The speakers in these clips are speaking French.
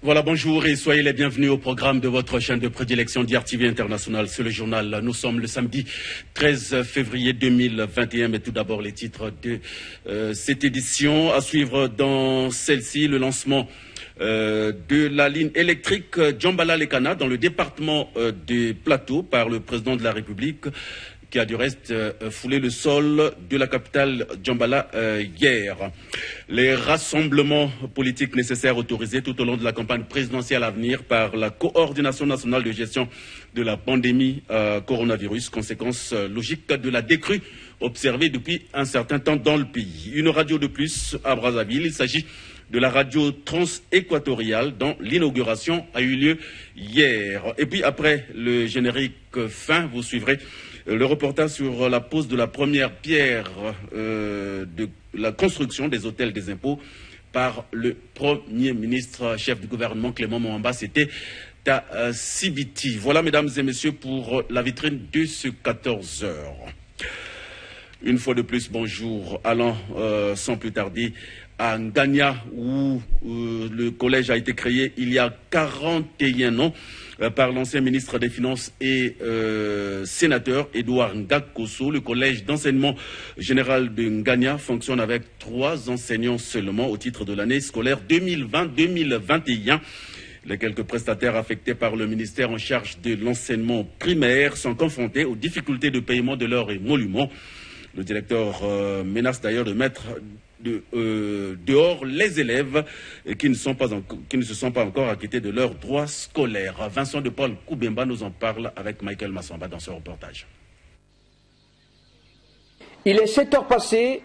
Voilà, bonjour et soyez les bienvenus au programme de votre chaîne de prédilection d'IRTV International. C'est le journal. Nous sommes le samedi 13 février 2021. Mais tout d'abord, les titres de cette édition. À suivre dans celle-ci, le lancement de la ligne électrique Djambala-Lekana dans le département des Plateaux par le président de la République, qui a du reste foulé le sol de la capitale Djambala hier. Les rassemblements politiques nécessaires autorisés tout au long de la campagne présidentielle à venir par la Coordination nationale de gestion de la pandémie coronavirus, conséquence logique de la décrue observée depuis un certain temps dans le pays. Une radio de plus à Brazzaville, il s'agit de la radio trans-équatoriale dont l'inauguration a eu lieu hier. Et puis après le générique fin, vous suivrez le reportage sur la pose de la première pierre de la construction des hôtels des impôts par le Premier ministre, chef du gouvernement Clément Mwamba. C'était à Sibiti. Voilà, mesdames et messieurs, pour la vitrine de ce 14 heures. Une fois de plus, bonjour. Allons sans plus tarder à Ngania, où le collège a été créé il y a 41 ans par l'ancien ministre des Finances et sénateur Edouard Ngakoso. Le collège d'enseignement général de Ngania fonctionne avec 3 enseignants seulement au titre de l'année scolaire 2020-2021. Les quelques prestataires affectés par le ministère en charge de l'enseignement primaire sont confrontés aux difficultés de paiement de leurs émoluments. Le directeur menace d'ailleurs de mettre dehors les élèves qui ne se sont pas encore acquittés de leurs droits scolaires. Vincent de Paul Koubemba nous en parle avec Michael Massamba dans ce reportage. Il est 7 heures passées,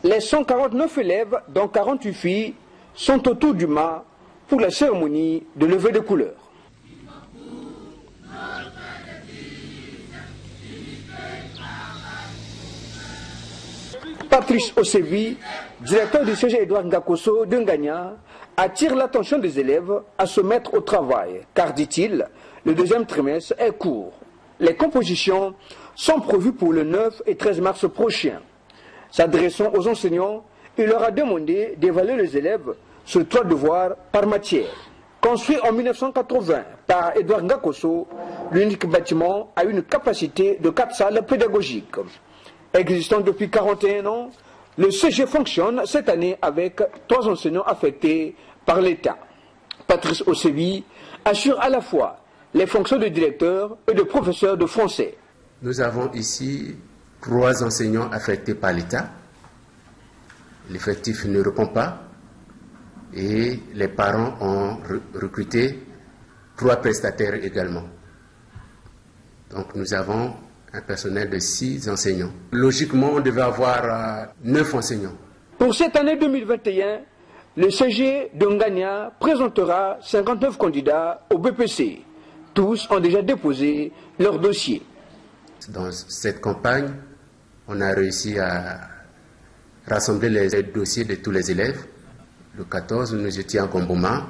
les 149 élèves, dont 48 filles, sont autour du mât pour la cérémonie de levée de couleurs. Patrice Osevi, directeur du CG Edouard Ngakoso de Ngania, attire l'attention des élèves à se mettre au travail, car, dit-il, le deuxième trimestre est court. Les compositions sont prévues pour le 9 et 13 mars prochain. S'adressant aux enseignants, il leur a demandé d'évaluer les élèves sur 3 devoirs par matière. Construit en 1980 par Edouard Ngakoso, l'unique bâtiment a une capacité de 4 salles pédagogiques. Existant depuis 41 ans, le CG fonctionne cette année avec 3 enseignants affectés par l'État. Patrice Osevi assure à la fois les fonctions de directeur et de professeur de français. Nous avons ici 3 enseignants affectés par l'État. L'effectif ne répond pas et les parents ont recruté 3 prestataires également. Donc nous avons un personnel de 6 enseignants. Logiquement, on devait avoir 9 enseignants. Pour cette année 2021, le CG de Ngania présentera 59 candidats au BPC. Tous ont déjà déposé leur dossier. Dans cette campagne, on a réussi à rassembler les dossiers de tous les élèves. Le 14, nous étions à Gomboma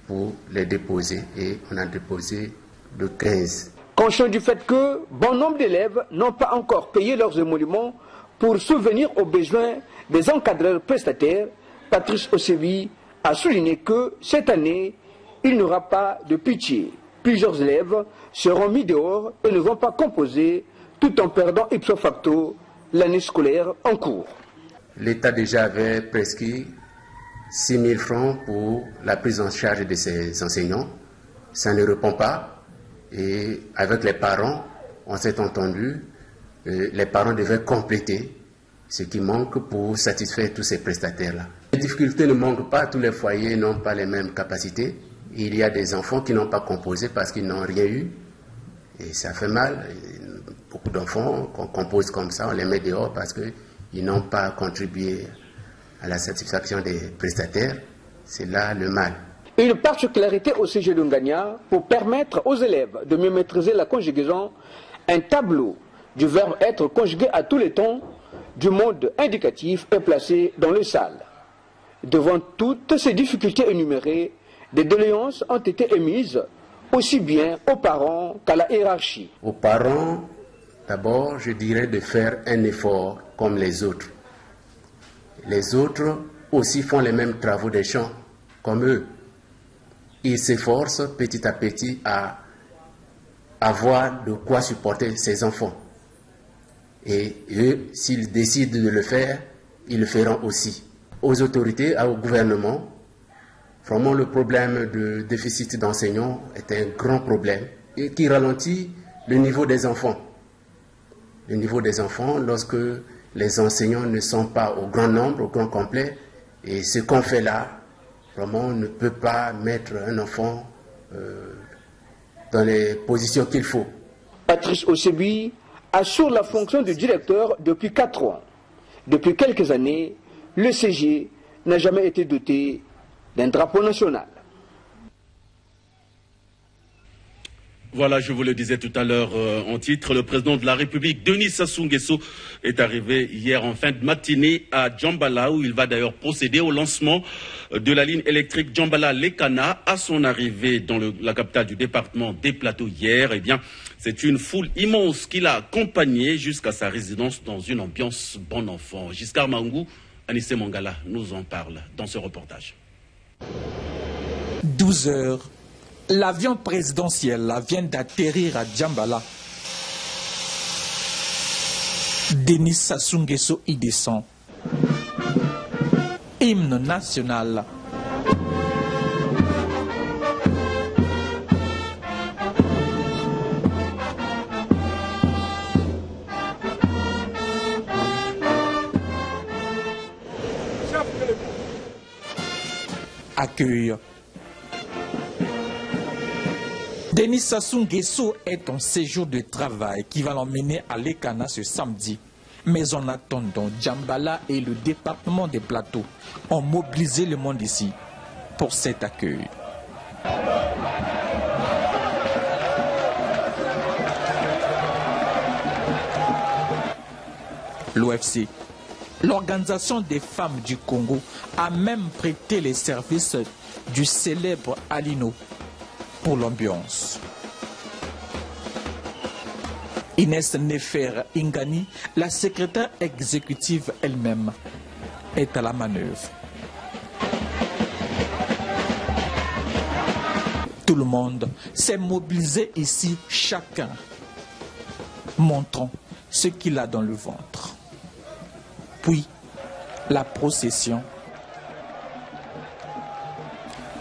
pour les déposer et on a déposé le 15. Conscient du fait que bon nombre d'élèves n'ont pas encore payé leurs émoluments pour subvenir aux besoins des encadreurs prestataires, Patrice Osevi a souligné que cette année, il n'y aura pas de pitié. Plusieurs élèves seront mis dehors et ne vont pas composer tout en perdant ipso facto l'année scolaire en cours. L'État déjà avait prescrit 6 000 francs pour la prise en charge de ces enseignants. Ça ne répond pas. Et avec les parents, on s'est entendu, les parents devaient compléter ce qui manque pour satisfaire tous ces prestataires-là. Les difficultés ne manquent pas, tous les foyers n'ont pas les mêmes capacités. Il y a des enfants qui n'ont pas composé parce qu'ils n'ont rien eu. Et ça fait mal. Beaucoup d'enfants qu'on compose comme ça, on les met dehors parce qu'ils n'ont pas contribué à la satisfaction des prestataires. C'est là le mal. Une particularité au CG de Ngania pour permettre aux élèves de mieux maîtriser la conjugaison, un tableau du verbe être conjugué à tous les temps du mode indicatif est placé dans les salles. Devant toutes ces difficultés énumérées, des doléances ont été émises aussi bien aux parents qu'à la hiérarchie. Aux parents, d'abord, je dirais de faire un effort comme les autres. Les autres aussi font les mêmes travaux des champs, comme eux. il s'efforce petit à petit à avoir de quoi supporter ses enfants. Et eux, s'ils décident de le faire, ils le feront aussi. Aux autorités, au gouvernement, vraiment le problème de déficit d'enseignants est un grand problème et qui ralentit le niveau des enfants. Le niveau des enfants lorsque les enseignants ne sont pas au grand nombre, au grand complet, et ce qu'on fait là, vraiment on ne peut pas mettre un enfant dans les positions qu'il faut. Patrice Ossebi assure la fonction de directeur depuis 4 ans. Depuis quelques années, le CG n'a jamais été doté d'un drapeau national. Voilà, je vous le disais tout à l'heure en titre, le président de la République, Denis Sassou Nguesso, est arrivé hier en fin de matinée à Djambala, où il va d'ailleurs procéder au lancement de la ligne électrique Djambala-Lekana. À son arrivée dans la capitale du département des Plateaux hier, eh bien, c'est une foule immense qui l'a accompagné jusqu'à sa résidence dans une ambiance bon enfant. Giscard Mangou, Anissé Mangala nous en parle dans ce reportage. 12 heures. L'avion présidentiel vient d'atterrir à Djambala. Denis Sassou Nguesso y descend. Hymne national. Accueil. Denis Sassou Nguesso est en séjour de travail qui va l'emmener à Lekana ce samedi. Mais en attendant, Djambala et le département des Plateaux ont mobilisé le monde ici pour cet accueil. L'OFC, l'Organisation des femmes du Congo, a même prêté les services du célèbre Alino pour l'ambiance. Inès Nefer Ingani, la secrétaire exécutive elle-même, est à la manœuvre. Tout le monde s'est mobilisé ici, chacun montrant ce qu'il a dans le ventre. Puis, la procession.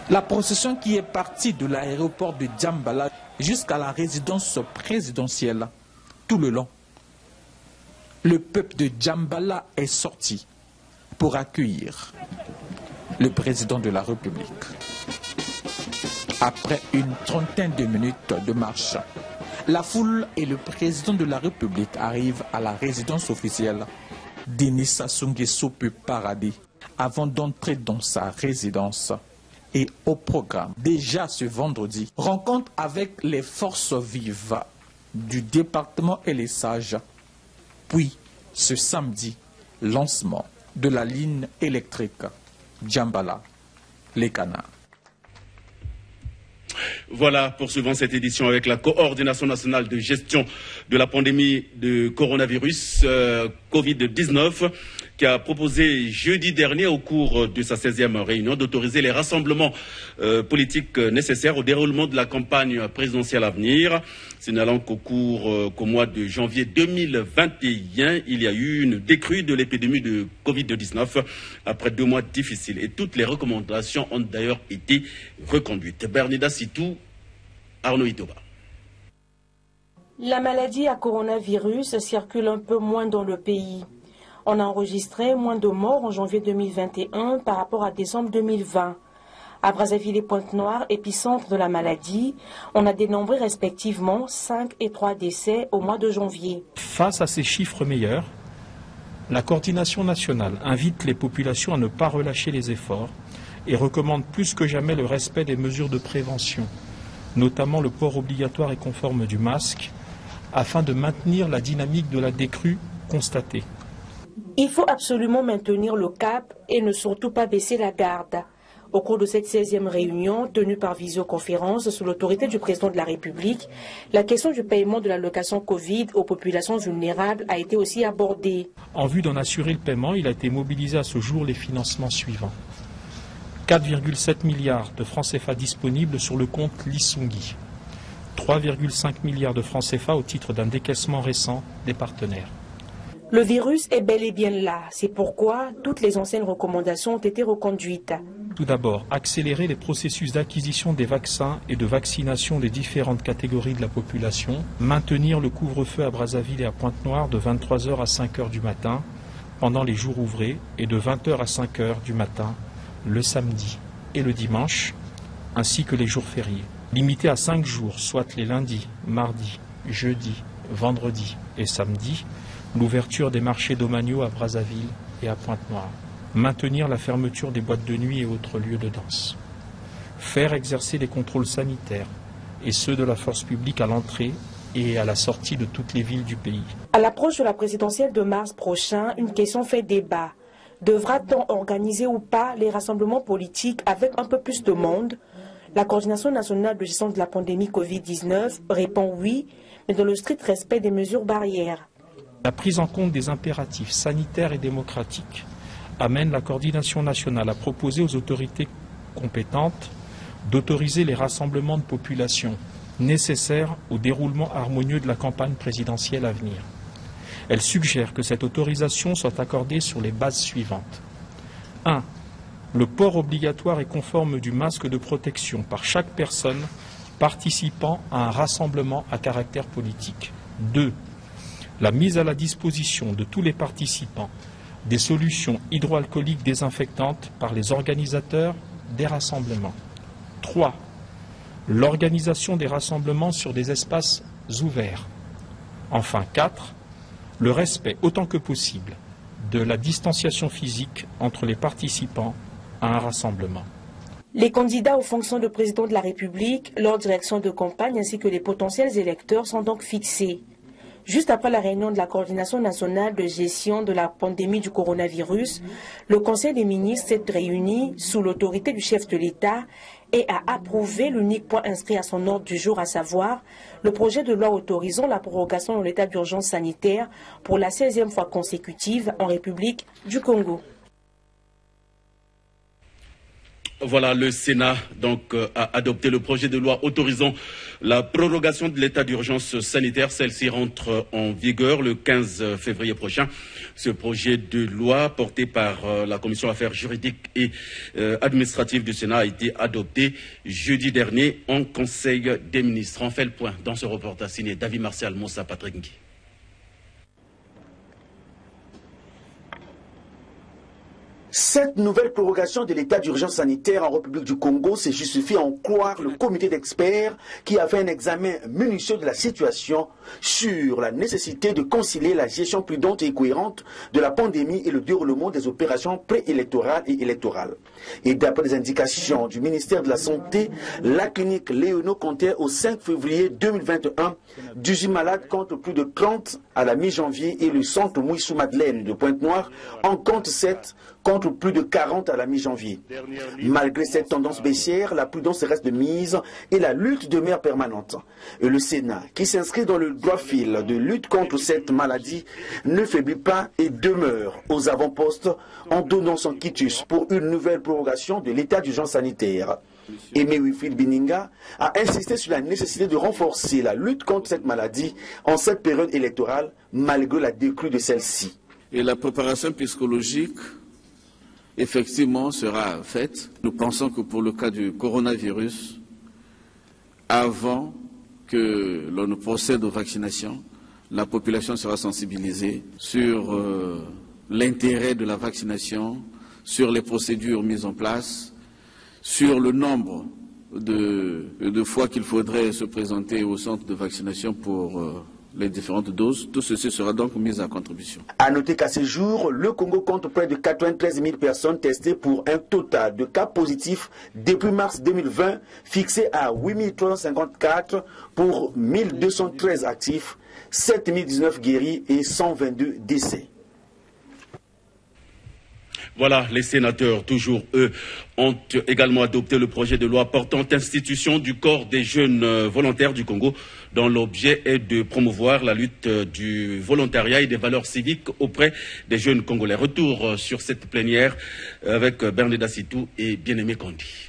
La procession qui est partie de l'aéroport de Djambala jusqu'à la résidence présidentielle, tout le long. Le peuple de Djambala est sorti pour accueillir le président de la République. Après une trentaine de minutes de marche, la foule et le président de la République arrivent à la résidence officielle. Denis Sassou Nguesso peut parader avant d'entrer dans sa résidence. Et au programme, déjà ce vendredi, rencontre avec les forces vives du département et les sages. Puis, ce samedi, lancement de la ligne électrique Djambala-Lekana. Voilà, poursuivons cette édition avec la coordination nationale de gestion de la pandémie de coronavirus Covid-19 qui a proposé jeudi dernier au cours de sa 16e réunion d'autoriser les rassemblements politiques nécessaires au déroulement de la campagne présidentielle à venir. Signalant qu'au mois de janvier 2021, il y a eu une décrue de l'épidémie de Covid-19 après 2 mois difficiles. Et toutes les recommandations ont d'ailleurs été reconduites. Bernida Sitou, Arnaud Itoba. La maladie à coronavirus circule un peu moins dans le pays. On a enregistré moins de morts en janvier 2021 par rapport à décembre 2020. À Brazzaville et Pointe-Noire, épicentre de la maladie, on a dénombré respectivement 5 et 3 décès au mois de janvier. Face à ces chiffres meilleurs, la coordination nationale invite les populations à ne pas relâcher les efforts et recommande plus que jamais le respect des mesures de prévention, notamment le port obligatoire et conforme du masque, afin de maintenir la dynamique de la décrue constatée. Il faut absolument maintenir le cap et ne surtout pas baisser la garde. Au cours de cette 16e réunion, tenue par visioconférence sous l'autorité du président de la République, la question du paiement de l'allocation Covid aux populations vulnérables a été aussi abordée. En vue d'en assurer le paiement, il a été mobilisé à ce jour les financements suivants. 4,7 milliards de francs CFA disponibles sur le compte Lisungi. 3,5 milliards de francs CFA au titre d'un décaissement récent des partenaires. Le virus est bel et bien là. C'est pourquoi toutes les anciennes recommandations ont été reconduites. Tout d'abord, accélérer les processus d'acquisition des vaccins et de vaccination des différentes catégories de la population. Maintenir le couvre-feu à Brazzaville et à Pointe-Noire de 23h à 5h du matin pendant les jours ouvrés et de 20h à 5h du matin le samedi et le dimanche, ainsi que les jours fériés. Limiter à 5 jours, soit les lundis, mardis, jeudis, vendredis et samedis, l'ouverture des marchés domaniaux à Brazzaville et à Pointe-Noire. Maintenir la fermeture des boîtes de nuit et autres lieux de danse. Faire exercer les contrôles sanitaires et ceux de la force publique à l'entrée et à la sortie de toutes les villes du pays. À l'approche de la présidentielle de mars prochain, une question fait débat. Devra-t-on organiser ou pas les rassemblements politiques avec un peu plus de monde? La Coordination nationale de gestion de la pandémie Covid-19 répond oui, mais dans le strict respect des mesures barrières. La prise en compte des impératifs sanitaires et démocratiques amène la coordination nationale à proposer aux autorités compétentes d'autoriser les rassemblements de population nécessaires au déroulement harmonieux de la campagne présidentielle à venir. Elle suggère que cette autorisation soit accordée sur les bases suivantes. 1. Le port obligatoire et conforme du masque de protection par chaque personne participant à un rassemblement à caractère politique. 2. La mise à la disposition de tous les participants des solutions hydroalcooliques désinfectantes par les organisateurs des rassemblements. 3. L'organisation des rassemblements sur des espaces ouverts. Enfin 4. Le respect autant que possible de la distanciation physique entre les participants à un rassemblement. Les candidats aux fonctions de président de la République, leur direction de campagne ainsi que les potentiels électeurs sont donc fixés. Juste après la réunion de la Coordination nationale de gestion de la pandémie du coronavirus, le Conseil des ministres s'est réuni sous l'autorité du chef de l'État et a approuvé l'unique point inscrit à son ordre du jour, à savoir le projet de loi autorisant la prorogation de l'état d'urgence sanitaire pour la 16e fois consécutive en République du Congo. Voilà, le Sénat donc a adopté le projet de loi autorisant la prorogation de l'état d'urgence sanitaire. Celle-ci rentre en vigueur le 15 février prochain. Ce projet de loi porté par la Commission affaires juridiques et administratives du Sénat a été adopté jeudi dernier en Conseil des ministres. On fait le point dans ce reportage signé David Martial Moussa Patrick Ngui. Cette nouvelle prorogation de l'état d'urgence sanitaire en République du Congo se justifie en croire le comité d'experts qui a fait un examen minutieux de la situation sur la nécessité de concilier la gestion prudente et cohérente de la pandémie et le déroulement des opérations préélectorales et électorales. Et d'après les indications du ministère de la Santé, la clinique Léono comptait au 5 février 2021 18 malades contre plus de 30 à la mi-janvier et le centre Mouissou-Madeleine de Pointe-Noire en compte 7 contre plus de 40 à la mi-janvier. Malgré cette tendance baissière, la prudence reste de mise et la lutte demeure permanente. Et le Sénat, qui s'inscrit dans le droit fil de lutte contre cette maladie, ne faiblit pas et demeure aux avant-postes en donnant son quitus pour une nouvelle prorogation de l'état d'urgence sanitaire. Aimé Wilfried Bininga a insisté sur la nécessité de renforcer la lutte contre cette maladie en cette période électorale, malgré la décrue de celle-ci. Et la préparation psychologique effectivement sera faite. Nous pensons que pour le cas du coronavirus, avant que l'on procède aux vaccinations, la population sera sensibilisée sur l'intérêt de la vaccination, sur les procédures mises en place, sur le nombre de fois qu'il faudrait se présenter au centre de vaccination pour les différentes doses. Tout ceci sera donc mis à contribution. A noter qu'à ce jour, le Congo compte près de 93 000 personnes testées pour un total de cas positifs depuis mars 2020, fixé à 8 354 pour 1 213 actifs, 7 019 guéris et 122 décès. Voilà, les sénateurs, toujours eux, ont également adopté le projet de loi portant institution du corps des jeunes volontaires du Congo, dont l'objet est de promouvoir la lutte du volontariat et des valeurs civiques auprès des jeunes Congolais. Retour sur cette plénière avec Berneda Sitou et Bien-Aimé Kondi.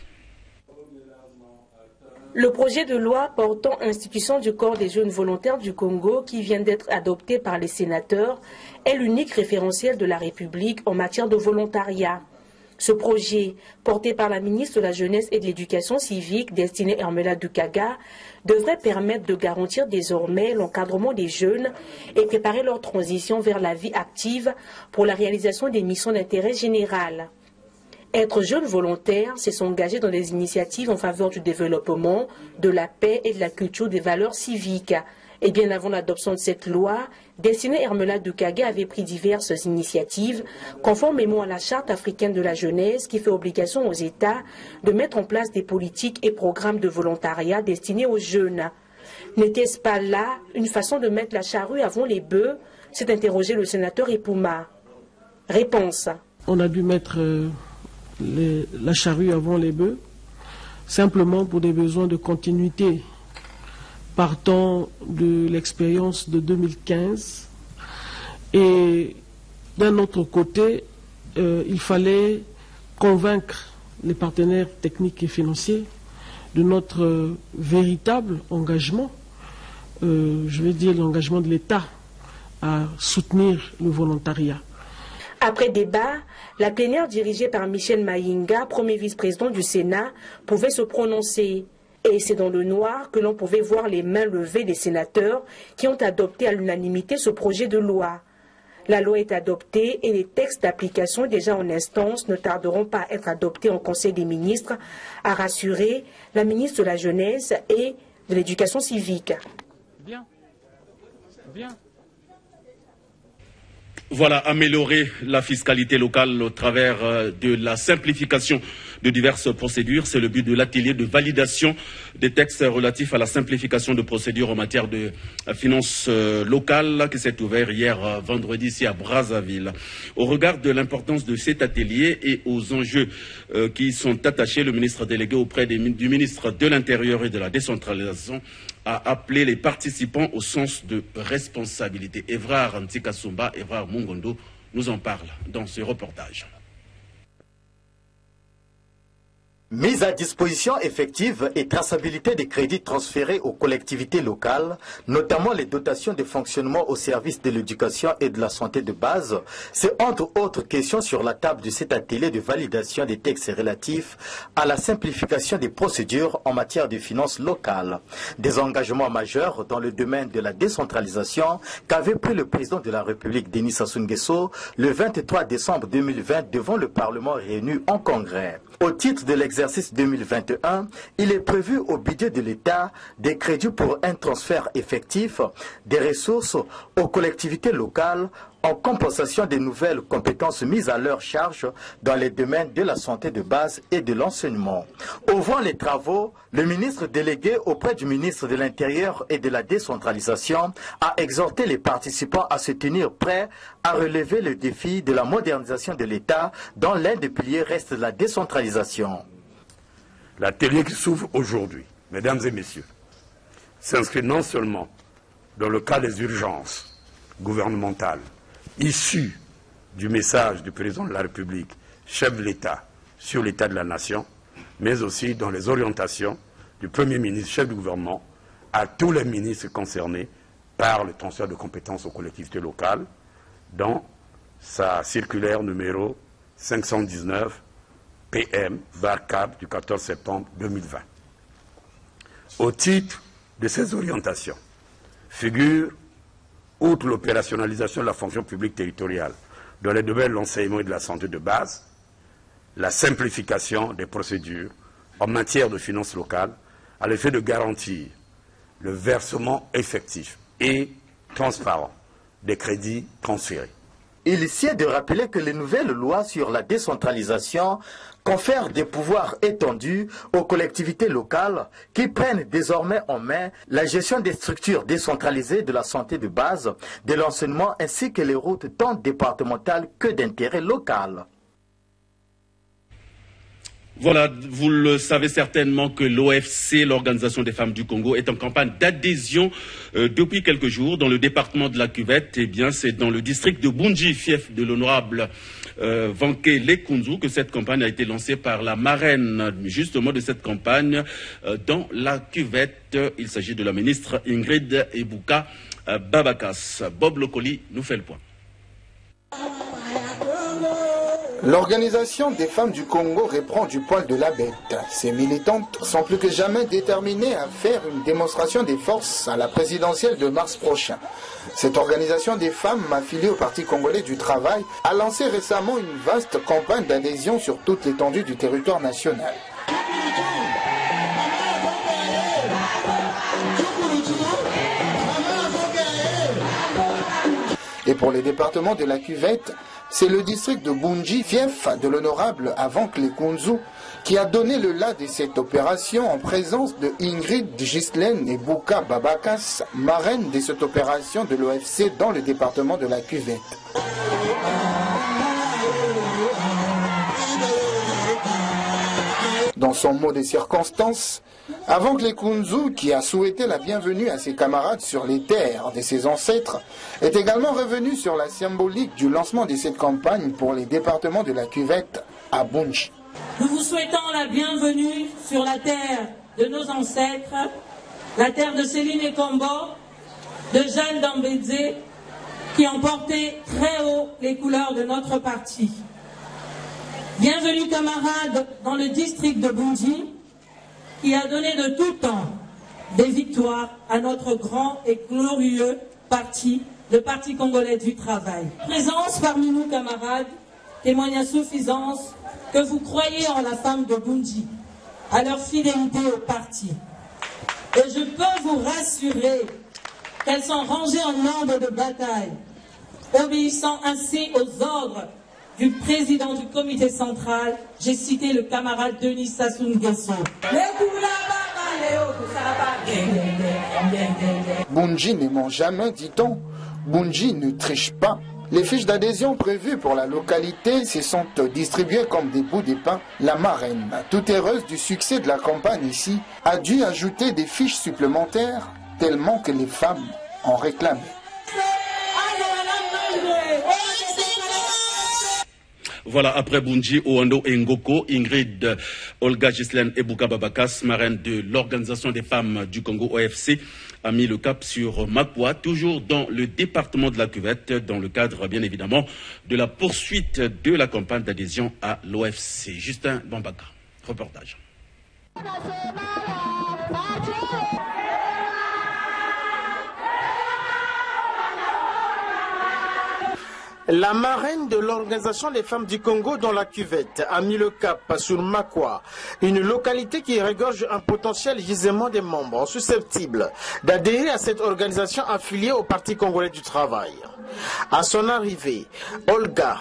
Le projet de loi portant institution du corps des jeunes volontaires du Congo, qui vient d'être adopté par les sénateurs, est l'unique référentiel de la République en matière de volontariat. Ce projet, porté par la ministre de la Jeunesse et de l'Éducation civique, destinée à Hermela Dukaga, devrait permettre de garantir désormais l'encadrement des jeunes et préparer leur transition vers la vie active pour la réalisation des missions d'intérêt général. Être jeune volontaire, c'est s'engager dans des initiatives en faveur du développement, de la paix et de la culture des valeurs civiques. Et bien avant l'adoption de cette loi, destinée Hermela Dukaga avait pris diverses initiatives, conformément à la Charte africaine de la jeunesse qui fait obligation aux États de mettre en place des politiques et programmes de volontariat destinés aux jeunes. N'était-ce pas là une façon de mettre la charrue avant les bœufs? S'est interrogé le sénateur Ipuma. Réponse. On a dû mettre la charrue avant les bœufs, simplement pour des besoins de continuité. Partant de l'expérience de 2015, et d'un autre côté, il fallait convaincre les partenaires techniques et financiers de notre véritable engagement, je vais dire l'engagement de l'État à soutenir le volontariat. Après débat, la plénière dirigée par Michel Maïnga, premier vice-président du Sénat, pouvait se prononcer. Et c'est dans le noir que l'on pouvait voir les mains levées des sénateurs qui ont adopté à l'unanimité ce projet de loi. La loi est adoptée et les textes d'application déjà en instance ne tarderont pas à être adoptés en Conseil des ministres, a rassuré la ministre de la Jeunesse et de l'Éducation civique. Bien. Bien. Voilà, améliorer la fiscalité locale au travers de la simplification de diverses procédures. C'est le but de l'atelier de validation des textes relatifs à la simplification de procédures en matière de finances locales qui s'est ouvert hier vendredi ici à Brazzaville. Au regard de l'importance de cet atelier et aux enjeux qui y sont attachés, le ministre délégué auprès du ministre de l'Intérieur et de la décentralisation a appelé les participants au sens de responsabilité. Evrard Antikasumba, Evrard Mungondo nous en parle dans ce reportage. Mise à disposition effective et traçabilité des crédits transférés aux collectivités locales, notamment les dotations de fonctionnement au service de l'éducation et de la santé de base, c'est entre autres questions sur la table de cet atelier de validation des textes relatifs à la simplification des procédures en matière de finances locales. Des engagements majeurs dans le domaine de la décentralisation qu'avait pris le président de la République, Denis Sassou Nguesso, le 23 décembre 2020 devant le Parlement réuni en congrès. Au titre de l'exercice 2021, il est prévu au budget de l'État des crédits pour un transfert effectif des ressources aux collectivités locales en compensation des nouvelles compétences mises à leur charge dans les domaines de la santé de base et de l'enseignement. Ouvrant les travaux, le ministre délégué auprès du ministre de l'Intérieur et de la décentralisation a exhorté les participants à se tenir prêts à relever le défi de la modernisation de l'État dont l'un des piliers reste la décentralisation. L'atelier qui s'ouvre aujourd'hui, mesdames et messieurs, s'inscrit non seulement dans le cas des urgences gouvernementales issues du message du président de la République, chef de l'État, sur l'état de la nation, mais aussi dans les orientations du Premier ministre, chef du gouvernement, à tous les ministres concernés par le transfert de compétences aux collectivités locales, dans sa circulaire numéro 519 PM/CAB du 14 septembre 2020. Au titre de ces orientations, figure, outre l'opérationnalisation de la fonction publique territoriale dans les domaines de l'enseignement et de la santé de base, la simplification des procédures en matière de finances locales à l'effet de garantir le versement effectif et transparent des crédits transférés. Il sied de rappeler que les nouvelles lois sur la décentralisation confèrent des pouvoirs étendus aux collectivités locales qui prennent désormais en main la gestion des structures décentralisées de la santé de base, de l'enseignement ainsi que les routes tant départementales que d'intérêt local. Voilà, vous le savez certainement que l'OFC, l'Organisation des femmes du Congo, est en campagne d'adhésion depuis quelques jours dans le département de la Cuvette. Eh bien, c'est dans le district de Bunji, fief de l'honorable Vanke Lekunzu, que cette campagne a été lancée par la marraine, justement, de cette campagne dans la Cuvette. Il s'agit de la ministre Ingrid Ebuka Babakas. Bob Lokoli nous fait le point. L'Organisation des femmes du Congo reprend du poil de la bête. Ces militantes sont plus que jamais déterminées à faire une démonstration des forces à la présidentielle de mars prochain. Cette organisation des femmes affiliée au Parti congolais du travail a lancé récemment une vaste campagne d'adhésion sur toute l'étendue du territoire national. Et pour les départements de la Cuvette, c'est le district de Bunji, fief de l'honorable Vanke Lekunzu, qui a donné le la de cette opération en présence de Ingrid Ghislaine Ebuka Babakas, marraine de cette opération de l'OFC dans le département de la Cuvette. Dans son mot de circonstance, Vanke Lekunzu, qui a souhaité la bienvenue à ses camarades sur les terres de ses ancêtres, est également revenu sur la symbolique du lancement de cette campagne pour les départements de la Cuvette à Bunji. Nous vous souhaitons la bienvenue sur la terre de nos ancêtres, la terre de Céline Ekombo, de Jeanne Dambédze, qui ont porté très haut les couleurs de notre parti. Bienvenue camarades dans le district de Bunji, qui a donné de tout temps des victoires à notre grand et glorieux parti, le Parti congolais du travail. Présence parmi nous camarades témoigne à suffisance que vous croyez en la femme de Bunji, à leur fidélité au parti. Et je peux vous rassurer qu'elles sont rangées en ordre de bataille, obéissant ainsi aux ordres du président du comité central, j'ai cité le camarade Denis Sassou Nguesso. Bunji ne ment jamais, dit-on. Bunji ne triche pas. Les fiches d'adhésion prévues pour la localité se sont distribuées comme des bouts de pain. La marraine, toute heureuse du succès de la campagne ici, a dû ajouter des fiches supplémentaires tellement que les femmes en réclamaient. Voilà, après Bunji, Oando et Ngoko, Ingrid Olga Ghislaine Ebuka Babakas, marraine de l'Organisation des femmes du Congo OFC, a mis le cap sur Makwa, toujours dans le département de la Cuvette, dans le cadre, bien évidemment, de la poursuite de la campagne d'adhésion à l'OFC. Justin Bambaka, reportage. La marraine de l'Organisation des femmes du Congo dans la Cuvette a mis le cap sur Makwa, une localité qui regorge un potentiel gisement des membres susceptibles d'adhérer à cette organisation affiliée au Parti congolais du travail. À son arrivée, Olga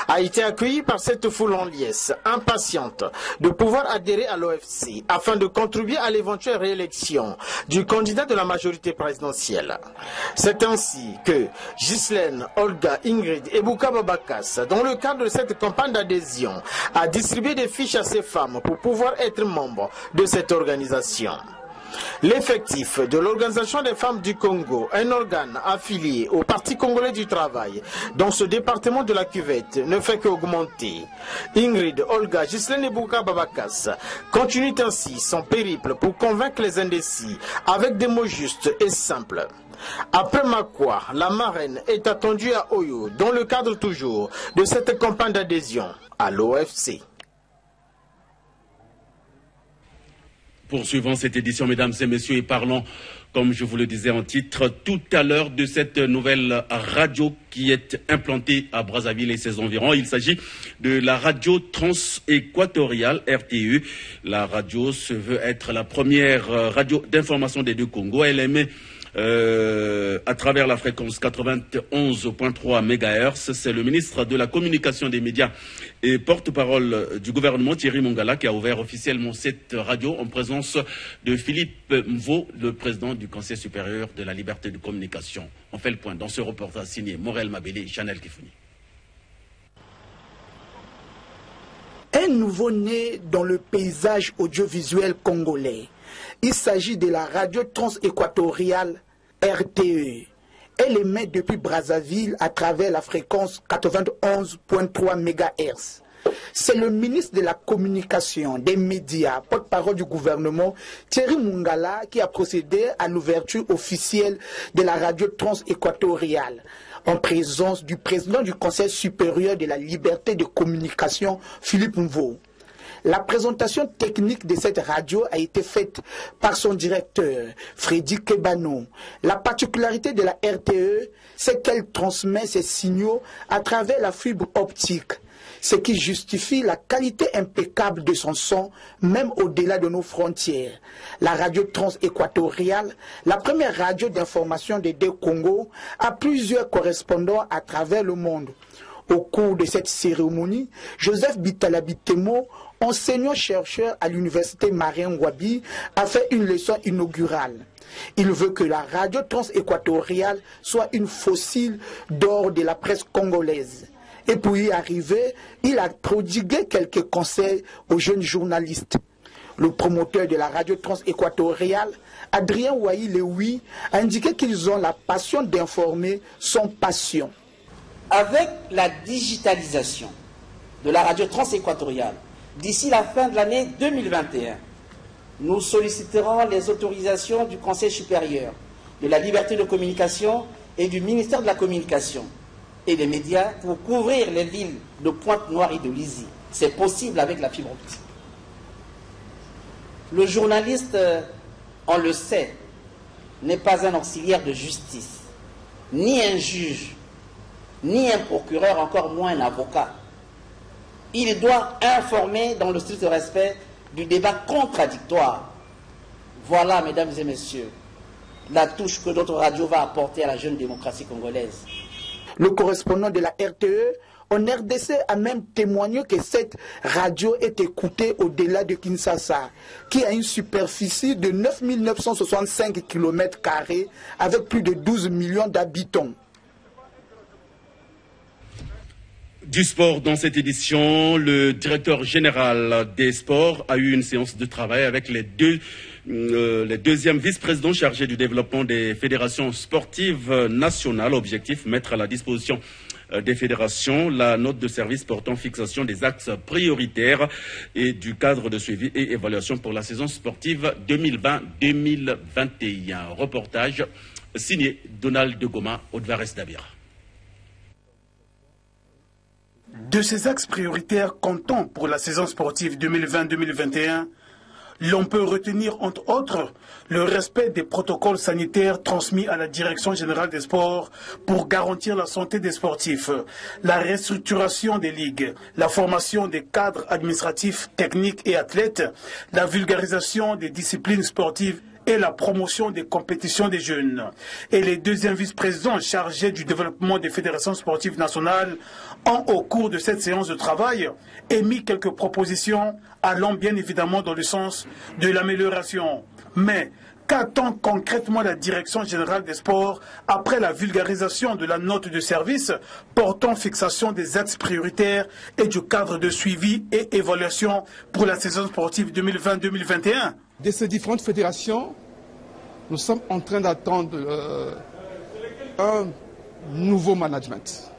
a été accueillie par cette foule en liesse, impatiente de pouvoir adhérer à l'OFC afin de contribuer à l'éventuelle réélection du candidat de la majorité présidentielle. C'est ainsi que Ghislaine Olga Ingrid Ebuka Babakas, dans le cadre de cette campagne d'adhésion, a distribué des fiches à ces femmes pour pouvoir être membre de cette organisation. L'effectif de l'Organisation des femmes du Congo, un organe affilié au Parti congolais du travail dans ce département de la Cuvette, ne fait qu'augmenter. Ingrid Olga Ghislaine Ebuka Babakas continue ainsi son périple pour convaincre les indécis avec des mots justes et simples. Après Makwa, la marraine est attendue à Oyo dans le cadre toujours de cette campagne d'adhésion à l'OFC. Poursuivons cette édition, mesdames et messieurs, et parlons, comme je vous le disais en titre, tout à l'heure de cette nouvelle radio qui est implantée à Brazzaville et ses environs. Il s'agit de la radio trans-équatoriale, RTE. La radio se veut être la première radio d'information des deux Congos. Elle émet à travers la fréquence 91.3 MHz. C'est le ministre de la Communication des médias et porte-parole du gouvernement, Thierry Mongala, qui a ouvert officiellement cette radio en présence de Philippe Mvo, le président du Conseil supérieur de la liberté de communication. On fait le point dans ce reportage signé Morel Mabélé et Chanel Kifouni. Un nouveau-né dans le paysage audiovisuel congolais. Il s'agit de la radio transéquatoriale RTE. Elle émet depuis Brazzaville à travers la fréquence 91.3 MHz. C'est le ministre de la Communication, des médias, porte-parole du gouvernement, Thierry Mungala, qui a procédé à l'ouverture officielle de la radio transéquatoriale, en présence du président du Conseil supérieur de la liberté de communication, Philippe Mvo. La présentation technique de cette radio a été faite par son directeur, Freddy Kebano. La particularité de la RTE, c'est qu'elle transmet ses signaux à travers la fibre optique, ce qui justifie la qualité impeccable de son son, même au-delà de nos frontières. La radio transéquatoriale, la première radio d'information des deux Congos, a plusieurs correspondants à travers le monde. Au cours de cette cérémonie, Joseph Bitalabitemo, enseignant-chercheur à l'université Marien-Ngouabi, a fait une leçon inaugurale. Il veut que la radio transéquatoriale soit une fossile d'or de la presse congolaise. Et pour y arriver, il a prodigué quelques conseils aux jeunes journalistes. Le promoteur de la radio transéquatoriale, Adrien Waï-Lewi, a indiqué qu'ils ont la passion d'informer sans passion. Avec la digitalisation de la radio transéquatoriale, d'ici la fin de l'année 2021, nous solliciterons les autorisations du Conseil supérieur de la liberté de communication et du ministère de la Communication et des médias pour couvrir les villes de Pointe-Noire et de Lizy. C'est possible avec la fibre optique. Le journaliste, on le sait, n'est pas un auxiliaire de justice, ni un juge, ni un procureur, encore moins un avocat. Il doit informer dans le strict respect du débat contradictoire. Voilà, mesdames et messieurs, la touche que notre radio va apporter à la jeune démocratie congolaise. Le correspondant de la RTE en RDC a même témoigné que cette radio est écoutée au-delà de Kinshasa, qui a une superficie de 9 965 km² avec plus de 12 millions d'habitants. Du sport dans cette édition, le directeur général des sports a eu une séance de travail avec les deuxièmes vice-présidents chargés du développement des fédérations sportives nationales. Objectif, mettre à la disposition des fédérations la note de service portant fixation des axes prioritaires et du cadre de suivi et évaluation pour la saison sportive 2020-2021. Reportage signé Donald de Goma, Odvares Dabira. De ces axes prioritaires comptant pour la saison sportive 2020-2021, l'on peut retenir entre autres le respect des protocoles sanitaires transmis à la Direction générale des sports pour garantir la santé des sportifs, la restructuration des ligues, la formation des cadres administratifs, techniques et athlètes, la vulgarisation des disciplines sportives et la promotion des compétitions des jeunes. Et les deuxièmes vice-présidents chargés du développement des fédérations sportives nationales ont, au cours de cette séance de travail, émis quelques propositions allant bien évidemment dans le sens de l'amélioration. Mais qu'attend concrètement la Direction générale des sports après la vulgarisation de la note de service portant fixation des axes prioritaires et du cadre de suivi et évaluation pour la saison sportive 2020-2021 ? De ces différentes fédérations, nous sommes en train d'attendre un nouveau management.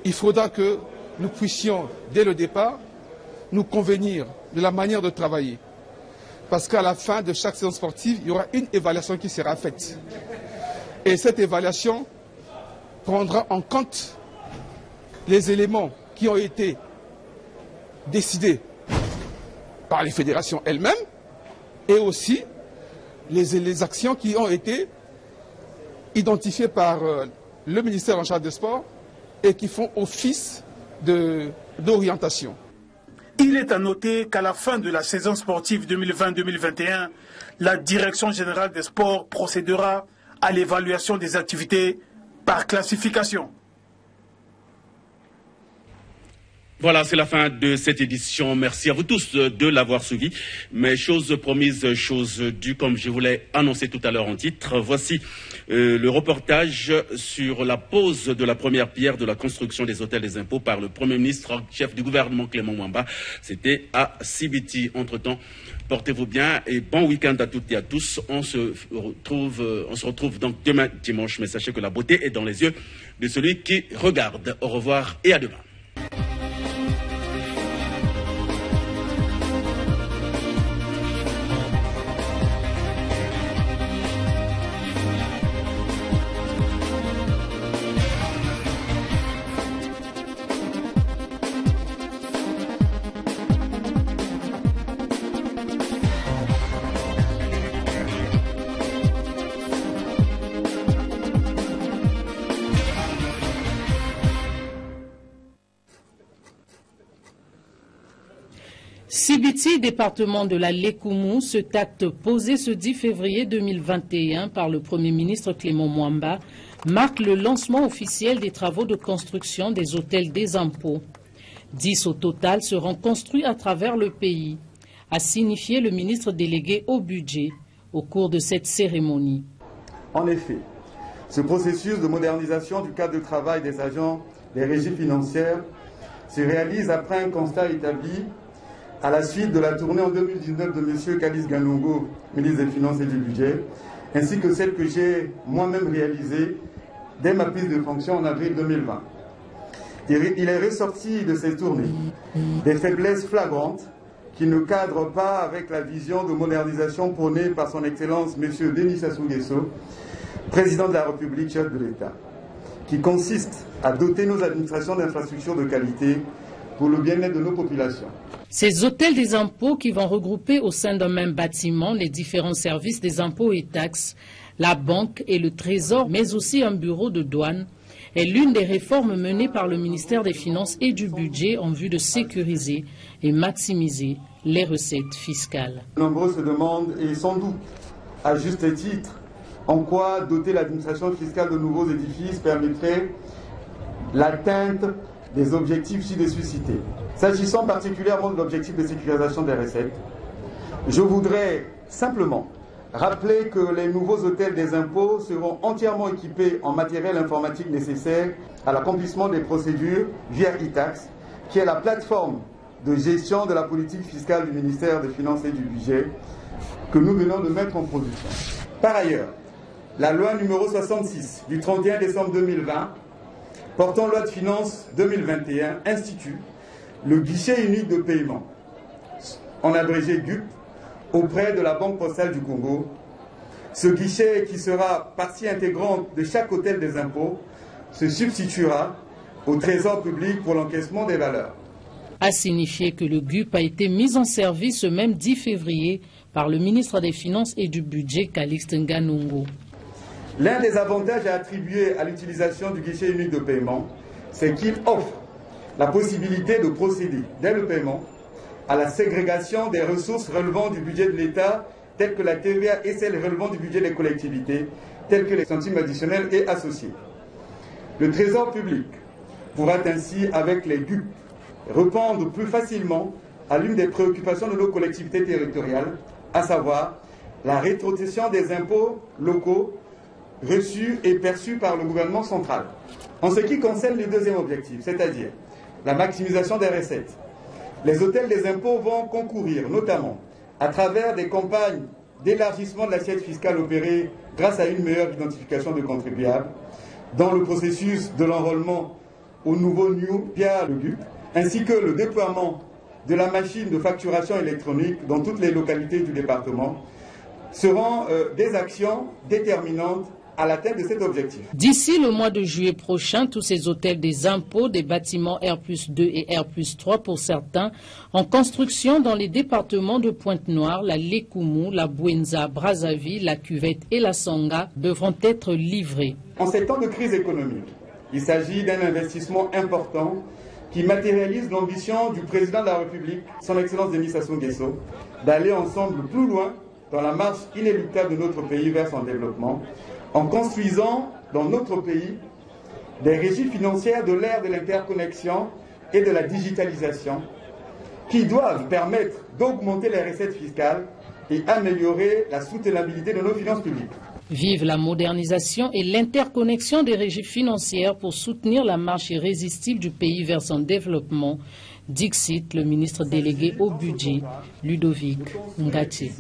Il faudra que nous puissions, dès le départ, nous convenir de la manière de travailler. Parce qu'à la fin de chaque séance sportive, il y aura une évaluation qui sera faite. Et cette évaluation prendra en compte les éléments qui ont été décidés par les fédérations elles-mêmes, et aussi les actions qui ont été identifiées par le ministère en charge des sports et qui font office d'orientation. Il est à noter qu'à la fin de la saison sportive 2020-2021, la Direction générale des sports procédera à l'évaluation des activités par classification. Voilà, c'est la fin de cette édition. Merci à vous tous de l'avoir suivi. Mais chose promise, chose due, comme je vous l'ai annoncé tout à l'heure en titre. Voici le reportage sur la pose de la première pierre de la construction des hôtels des impôts par le Premier ministre, chef du gouvernement Clément Mwamba. C'était à Sibiti. Entre-temps, portez-vous bien et bon week-end à toutes et à tous. On se retrouve donc demain dimanche. Mais sachez que la beauté est dans les yeux de celui qui regarde. Au revoir et à demain. Sibiti, département de la Lékoumou, cet acte posé ce 10 février 2021 par le Premier ministre Clément Mwamba marque le lancement officiel des travaux de construction des hôtels des impôts. 10 au total seront construits à travers le pays, a signifié le ministre délégué au budget au cours de cette cérémonie. En effet, ce processus de modernisation du cadre de travail des agents des régies financières se réalise après un constat établi à la suite de la tournée en 2019 de M. Kalis Ganongo, ministre des Finances et du Budget, ainsi que celle que j'ai moi-même réalisée dès ma prise de fonction en avril 2020. Il est ressorti de ces tournées des faiblesses flagrantes qui ne cadrent pas avec la vision de modernisation prônée par son Excellence M. Denis Sassou Nguesso, président de la République, chef de l'État, qui consiste à doter nos administrations d'infrastructures de qualité pour le bien-être de nos populations. Ces hôtels des impôts qui vont regrouper au sein d'un même bâtiment les différents services des impôts et taxes, la banque et le trésor, mais aussi un bureau de douane, est l'une des réformes menées par le ministère des Finances et du Budget en vue de sécuriser et maximiser les recettes fiscales. Nombreux se demandent, et sans doute à juste titre, en quoi doter l'administration fiscale de nouveaux édifices permettrait l'atteinte des objectifs ci-dessus cités. S'agissant particulièrement de l'objectif de sécurisation des recettes, je voudrais simplement rappeler que les nouveaux hôtels des impôts seront entièrement équipés en matériel informatique nécessaire à l'accomplissement des procédures via e-tax, qui est la plateforme de gestion de la politique fiscale du ministère des Finances et du Budget que nous venons de mettre en production. Par ailleurs, la loi numéro 66 du 31 décembre 2020 portant loi de finances 2021 institue le guichet unique de paiement, en abrégé GUP, auprès de la Banque postale du Congo. Ce guichet, qui sera partie intégrante de chaque hôtel des impôts, se substituera au Trésor public pour l'encaissement des valeurs. A signifié que le GUP a été mis en service ce même 10 février par le ministre des Finances et du Budget, Calixte Nganongo. L'un des avantages à attribuer à l'utilisation du guichet unique de paiement, c'est qu'il offre la possibilité de procéder, dès le paiement, à la ségrégation des ressources relevant du budget de l'État, telles que la TVA, et celles relevant du budget des collectivités, telles que les centimes additionnels et associés. Le Trésor public pourra ainsi, avec les GUP, répondre plus facilement à l'une des préoccupations de nos collectivités territoriales, à savoir la rétrocession des impôts locaux reçus et perçus par le gouvernement central. En ce qui concerne le deuxième objectif, c'est-à-dire la maximisation des recettes, les hôtels des impôts vont concourir notamment à travers des campagnes d'élargissement de l'assiette fiscale opérées grâce à une meilleure identification de contribuables dans le processus de l'enrôlement au nouveau NIU via le GUP, ainsi que le déploiement de la machine de facturation électronique dans toutes les localités du département, seront des actions déterminantes à l'atteinte de cet objectif. D'ici le mois de juillet prochain, tous ces hôtels des impôts, des bâtiments R+2 et R+3 pour certains, en construction dans les départements de Pointe-Noire, la Lékoumou, la Bouenza, Brazzaville, la Cuvette et la Sangha, devront être livrés. En ces temps de crise économique, il s'agit d'un investissement important qui matérialise l'ambition du président de la République, son Excellence Denis Sassou Nguesso, d'aller ensemble plus loin dans la marche inéluctable de notre pays vers son développement, en construisant dans notre pays des régies financières de l'ère de l'interconnexion et de la digitalisation qui doivent permettre d'augmenter les recettes fiscales et améliorer la soutenabilité de nos finances publiques. Vive la modernisation et l'interconnexion des régies financières pour soutenir la marche irrésistible du pays vers son développement, dixit le ministre délégué au budget, Ludovic Ngati.